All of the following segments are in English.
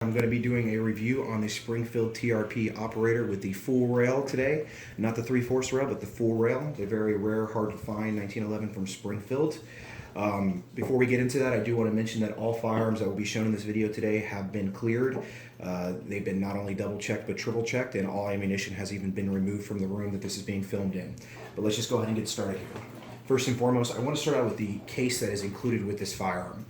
I'm going to be doing a review on the Springfield TRP operator with the full rail today. Not the 3/4 rail, but the full rail. They're very rare, hard to find, 1911 from Springfield. Before we get into that, I do want to mention that all firearms that will be shown in this video today have been cleared. They've been not only double checked, but triple checked, and all ammunition has even been removed from the room that this is being filmed in. But let's just go ahead and get started here. First and foremost, I want to start out with the case that is included with this firearm.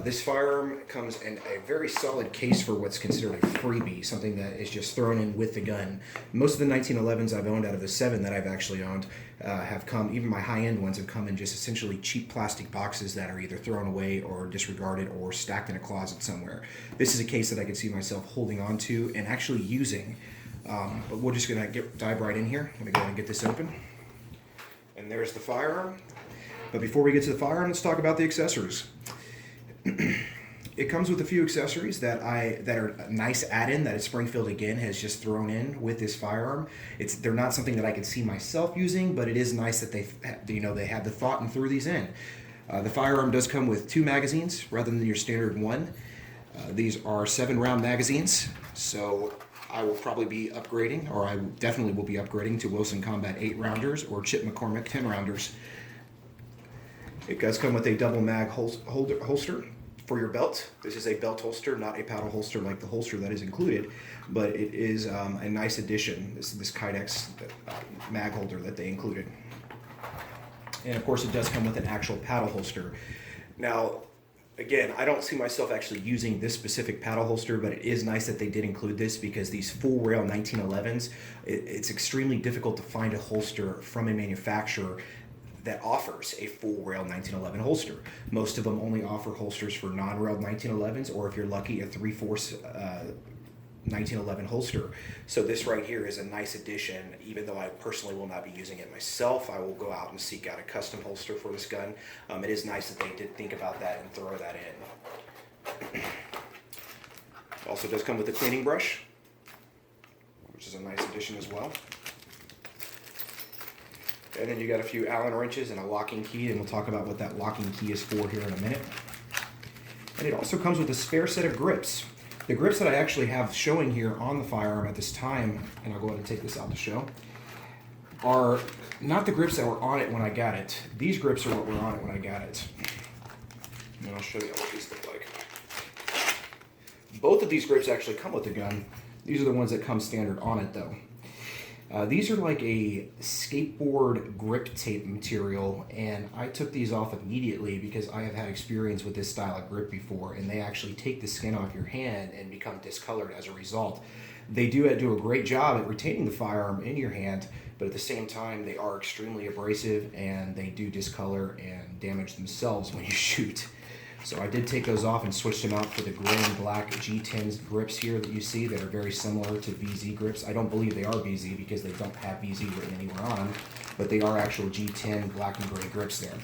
This firearm comes in a very solid case for what's considered a freebie, something that is just thrown in with the gun. Most of the 1911s I've owned, out of the 7 that I've actually owned, have come, even my high-end ones have come in just essentially cheap plastic boxes that are either thrown away or disregarded or stacked in a closet somewhere. This is a case that I can see myself holding on to and actually using. But we're just going to dive right in here. I'm going to go ahead and get this open. And there's the firearm. But before we get to the firearm, let's talk about the accessories. It comes with a few accessories that are a nice add-in that Springfield again has just thrown in with this firearm. They're not something that I can see myself using, but it is nice that they had the thought and threw these in. The firearm does come with 2 magazines rather than your standard 1. These are 7-round magazines, so I will probably be upgrading, or I definitely will be upgrading to Wilson Combat 8-rounders or Chip McCormick 10-rounders. It does come with a double mag holster for your belt. This is a belt holster, not a paddle holster like the holster that is included, but it is a nice addition, this Kydex mag holder that they included. And of course it does come with an actual paddle holster. Now, again, I don't see myself actually using this specific paddle holster, but it is nice that they did include this because these full rail 1911s, it's extremely difficult to find a holster from a manufacturer that offers a full rail 1911 holster. Most of them only offer holsters for non-railed 1911s, or if you're lucky, a 3/4 1911 holster. So this right here is a nice addition. Even though I personally will not be using it myself, I will go out and seek out a custom holster for this gun. It is nice that they did think about that and throw that in. It also does come with a cleaning brush, which is a nice addition as well. And then you got a few Allen wrenches and a locking key, and we'll talk about what that locking key is for here in a minute. And it also comes with a spare set of grips. The grips that I actually have showing here on the firearm at this time, and I'll go ahead and take this out to show, are not the grips that were on it when I got it. These grips are what were on it when I got it. And I'll show you what these look like. Both of these grips actually come with the gun. These are the ones that come standard on it though. These are like a skateboard grip tape material, and I took these off immediately because I have had experience with this style of grip before, and they actually take the skin off your hand and become discolored as a result. They do a great job at retaining the firearm in your hand, but at the same time they are extremely abrasive and they do discolor and damage themselves when you shoot. So I did take those off and switched them out for the gray and black G10 grips here that you see that are very similar to VZ grips. I don't believe they are VZ because they don't have VZ written anywhere on them, but they are actual G10 black and gray grips there.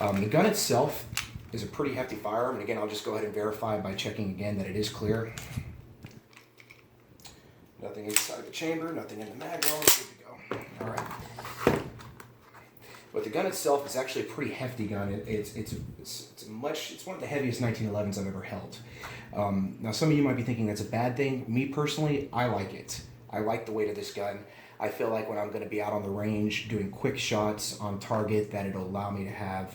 The gun itself is a pretty hefty firearm, and again, I'll just go ahead and verify by checking again that it is clear. Nothing inside the chamber, nothing in the mag well, good to go. All right. But the gun itself is actually a pretty hefty gun. It's one of the heaviest 1911s I've ever held. Now some of you might be thinking that's a bad thing. Me personally, I like it. I like the weight of this gun. I feel like when I'm going to be out on the range doing quick shots on target, that it'll allow me to have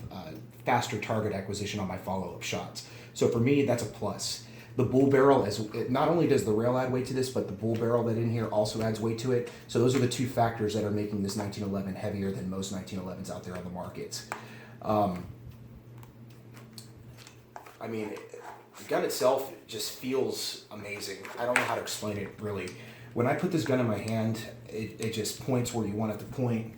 faster target acquisition on my follow-up shots. So for me, that's a plus. The bull barrel, not only does the rail add weight to this, but the bull barrel that in here also adds weight to it. So those are the 2 factors that are making this 1911 heavier than most 1911s out there on the market. I mean, the gun itself just feels amazing. I don't know how to explain it really. When I put this gun in my hand, it just points where you want it to point.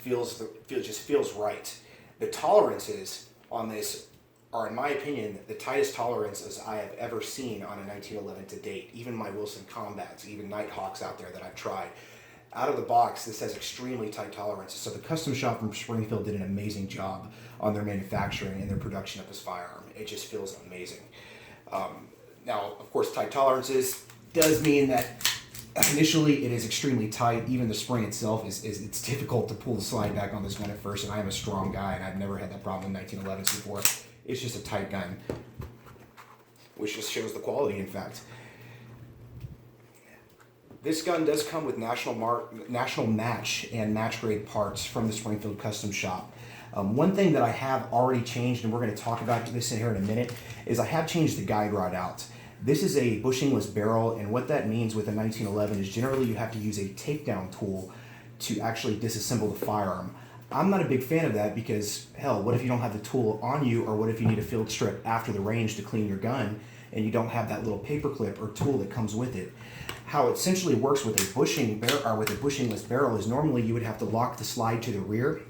Just feels right. The tolerances on this are, in my opinion, the tightest tolerances I have ever seen on a 1911 to date. Even my Wilson Combats, even Nighthawks out there that I've tried. Out of the box, this has extremely tight tolerances. So the custom shop from Springfield did an amazing job on their manufacturing and their production of this firearm. It just feels amazing. Now, of course, tight tolerances does mean that initially it is extremely tight. Even the spring itself it's difficult to pull the slide back on this gun at first, and I am a strong guy, and I've never had that problem in 1911s before. It's just a tight gun. which just shows the quality, in fact. This gun does come with national match and match grade parts from the Springfield Custom Shop. One thing that I have already changed, and we're going to talk about this in here in a minute, is I have changed the guide rod out. This is a bushingless barrel, and what that means with a 1911 is generally you have to use a takedown tool to actually disassemble the firearm. I'm not a big fan of that because, hell, what if you don't have the tool on you, or what if you need a field strip after the range to clean your gun and you don't have that little paper clip or tool that comes with it? How it essentially works with a bushingless barrel is normally you would have to lock the slide to the rear,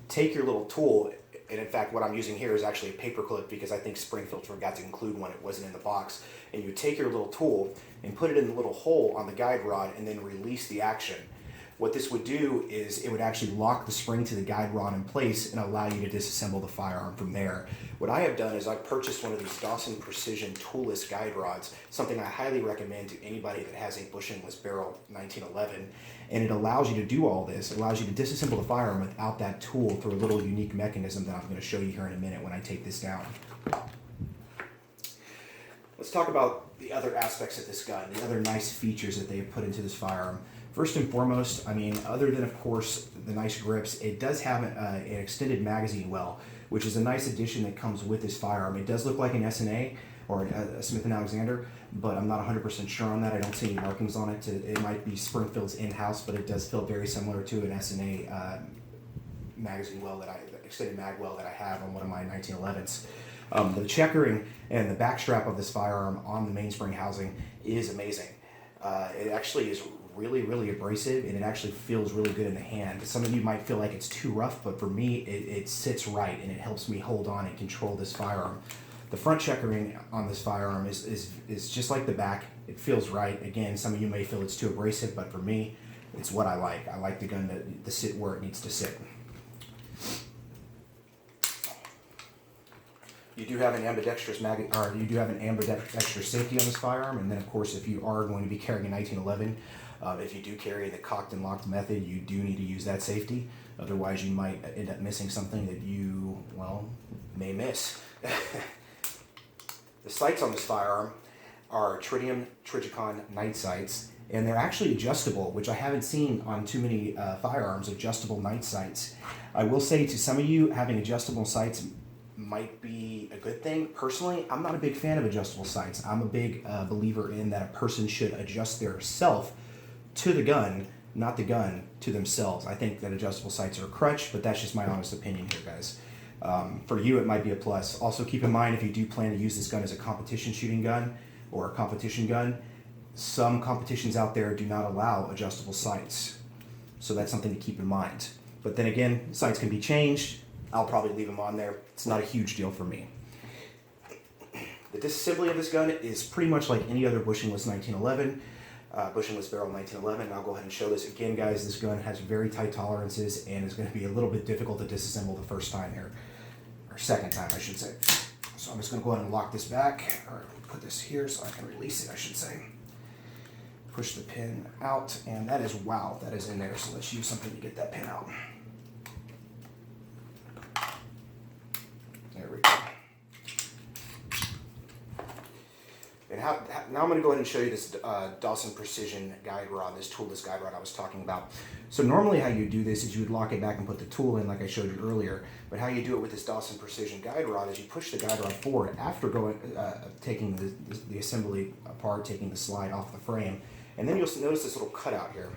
take your little tool, and in fact what I'm using here is actually a paper clip because I think Springfield forgot to include one, it wasn't in the box, and you take your little tool and put it in the little hole on the guide rod and then release the action. What this would do is it would actually lock the spring to the guide rod in place and allow you to disassemble the firearm from there. What I have done is I purchased one of these Dawson Precision Tool-less guide rods, something I highly recommend to anybody that has a bushingless barrel 1911, and it allows you to do all this. It allows you to disassemble the firearm without that tool through a little unique mechanism that I'm going to show you here in a minute when I take this down. Let's talk about the other aspects of this gun, the other nice features that they've put into this firearm. First and foremost, I mean, other than, of course, the nice grips, it does have an extended magazine well, which is a nice addition that comes with this firearm. It does look like an S&A or a Smith & Alexander, but I'm not 100% sure on that. I don't see any markings on it. It might be Springfield's in-house, but it does feel very similar to an S&A magazine well extended mag well that I have on one of my 1911s. The checkering and the back strap of this firearm on the mainspring housing is amazing. It actually is really abrasive, and it actually feels really good in the hand. Some of you might feel like it's too rough, but for me it sits right and it helps me hold on and control this firearm. The front checkering on this firearm is just like the back. It feels right. Again, some of you may feel it's too abrasive, but for me it's what I like. I like the gun to sit where it needs to sit. You do have an ambidextrous safety on this firearm, and then of course if you are going to be carrying a 1911, if you do carry the cocked and locked method, you do need to use that safety. Otherwise, you might end up missing something that you, well, may miss. The sights on this firearm are tritium Trigicon night sights, and they're actually adjustable, which I haven't seen on too many firearms, adjustable night sights. I will say to some of you, having adjustable sights might be a good thing. Personally, I'm not a big fan of adjustable sights. I'm a big believer in that a person should adjust their self to the gun, not the gun to themselves. I think that adjustable sights are a crutch, but that's just my honest opinion here, guys. For you, it might be a plus. Also, keep in mind, if you do plan to use this gun as a competition shooting gun or a competition gun, some competitions out there do not allow adjustable sights. So that's something to keep in mind. But then again, sights can be changed. I'll probably leave them on there. It's not a huge deal for me. The disassembly of this gun is pretty much like any other bushingless 1911. Bushingless barrel 1911. I'll go ahead and show this again, guys. This gun has very tight tolerances and is going to be a little bit difficult to disassemble the first time here, or second time, I should say. So I'm just going to go ahead and lock this back, or put this here so I can release it, I should say. Push the pin out, and that is, wow, that is in there. So let's use something to get that pin out. There we go. And now I'm going to go ahead and show you this Dawson Precision guide rod, this toolless guide rod I was talking about. So normally how you do this is you would lock it back and put the tool in like I showed you earlier. But how you do it with this Dawson Precision guide rod is you push the guide rod forward after taking the assembly apart, taking the slide off the frame. And then you'll notice this little cutout here.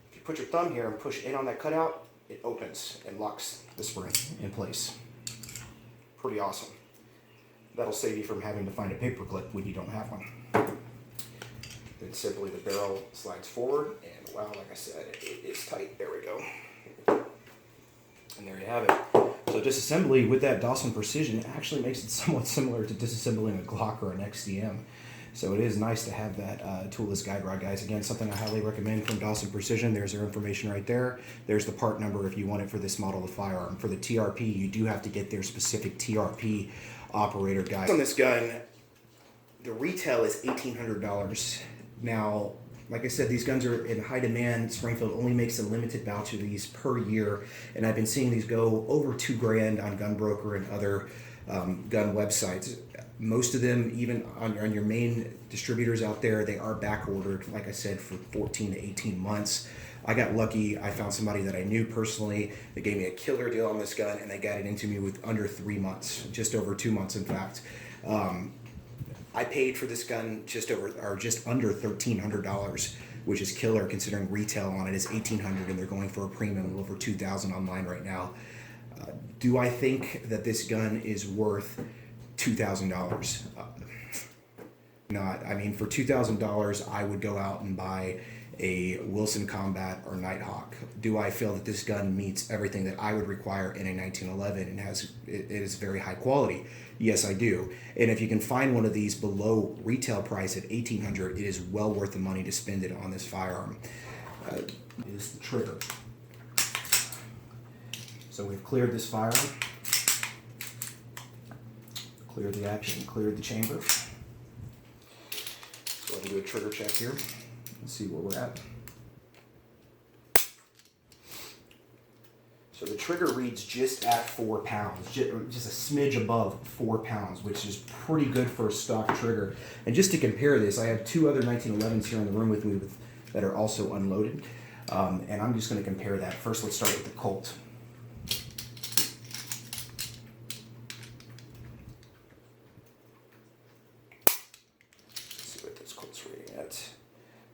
If you put your thumb here and push in on that cutout, it opens and locks the spring in place. Pretty awesome. That'll save you from having to find a paper clip when you don't have one. Then simply the barrel slides forward, and wow, like I said, it is tight. There we go. And there you have it. So disassembly with that Dawson Precision actually makes it somewhat similar to disassembling a Glock or an XDM. So it is nice to have that toolless guide rod, guys. Again, something I highly recommend from Dawson Precision. There's their information right there. There's the part number if you want it for this model of firearm. For the TRP, you do have to get their specific TRP operator guide. On this gun, the retail is $1,800. Now, like I said, these guns are in high demand. Springfield only makes a limited batch of these per year, and I've been seeing these go over $2,000 on Gunbroker and other gun websites. Most of them, even on your main distributors out there, they are back ordered, like I said, for 14 to 18 months. I got lucky. I found somebody that I knew personally that gave me a killer deal on this gun, and they got it into me with under 3 months, just over 2 months, in fact. I paid for this gun just under $1,300, which is killer considering retail on it is $1,800, and they're going for a premium of over $2,000 online right now. Do I think that this gun is worth $2,000? Not. I mean, for $2,000, I would go out and buy a Wilson Combat or Nighthawk. Do I feel that this gun meets everything that I would require in a 1911 and it is very high quality? Yes, I do. And if you can find one of these below retail price at $1,800, it is well worth the money to spend it on this firearm. Is the trigger. So we've cleared this firearm, cleared the action, cleared the chamber. Let's go ahead and do a trigger check here. Let's see where we're at. So the trigger reads just at 4 pounds, just a smidge above 4 pounds, which is pretty good for a stock trigger. And just to compare this, I have 2 other 1911s here in the room with me that are also unloaded. And I'm just going to compare that. First, let's start with the Colt.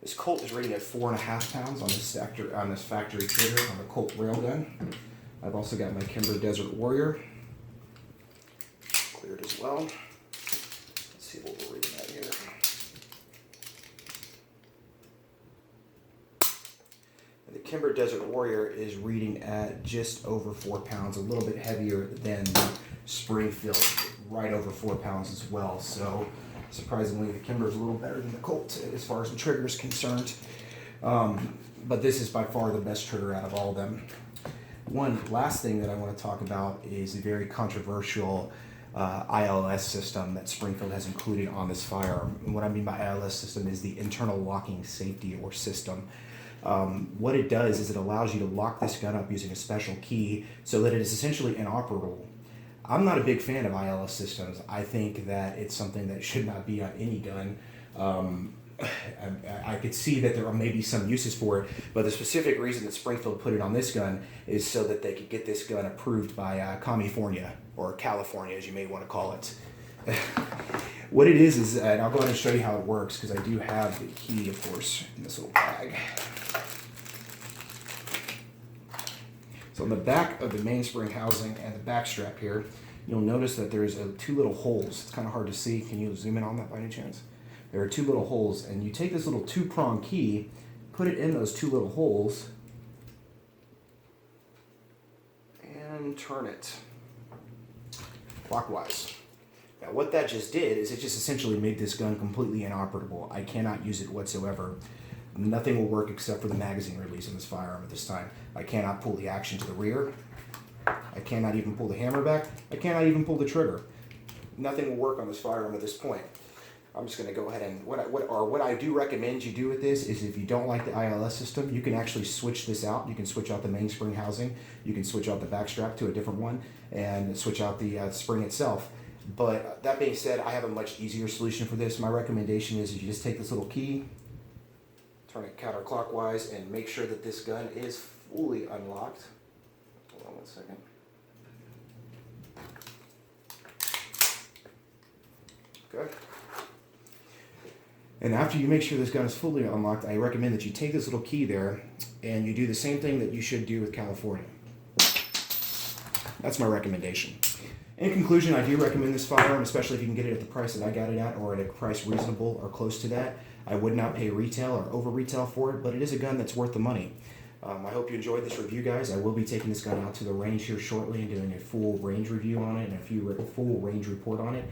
This Colt is rated at 4.5 pounds on this factory trigger on the Colt railgun. I've also got my Kimber Desert Warrior cleared as well. Let's see what we're reading at here. And the Kimber Desert Warrior is reading at just over 4 pounds, a little bit heavier than the Springfield, right over 4 pounds as well. So surprisingly, the Kimber is a little better than the Colt as far as the trigger is concerned. But this is by far the best trigger out of all of them. One last thing that I want to talk about is the very controversial ILS system that Springfield has included on this firearm. And what I mean by ILS system is the internal locking safety or system. What it does is it allows you to lock this gun up using a special key so that it is essentially inoperable. I'm not a big fan of ILS systems. I think that it's something that should not be on any gun. I could see that there are maybe some uses for it, but the specific reason that Springfield put it on this gun is so that they could get this gun approved by California, or California as you may want to call it. What it is, and I'll go ahead and show you how it works because I do have the key, of course, in this little bag. So on the back of the mainspring housing and the back strap here, you'll notice that there's 2 little holes. It's kind of hard to see. Can you zoom in on that by any chance? There are 2 little holes, and you take this little 2-prong key, put it in those 2 little holes, and turn it clockwise. Now what that just did is it just essentially made this gun completely inoperable. I cannot use it whatsoever. Nothing will work except for the magazine release on this firearm at this time. I cannot pull the action to the rear. I cannot even pull the hammer back. I cannot even pull the trigger. Nothing will work on this firearm at this point. I'm just going to go ahead and what I do recommend you do with this is if you don't like the ILS system, you can actually switch this out. You can switch out the mainspring housing. You can switch out the back strap to a different one and switch out the spring itself. But that being said, I have a much easier solution for this. My recommendation is you just take this little key, turn it counterclockwise, and make sure that this gun is fully unlocked. Hold on 1 second. Okay. And after you make sure this gun is fully unlocked, I recommend that you take this little key there and you do the same thing that you should do with California. That's my recommendation. In conclusion, I do recommend this firearm, especially if you can get it at the price that I got it at or at a price reasonable or close to that. I would not pay retail or over retail for it, but it is a gun that's worth the money. I hope you enjoyed this review, guys. I will be taking this gun out to the range here shortly and doing a full range review on it and a full range report on it.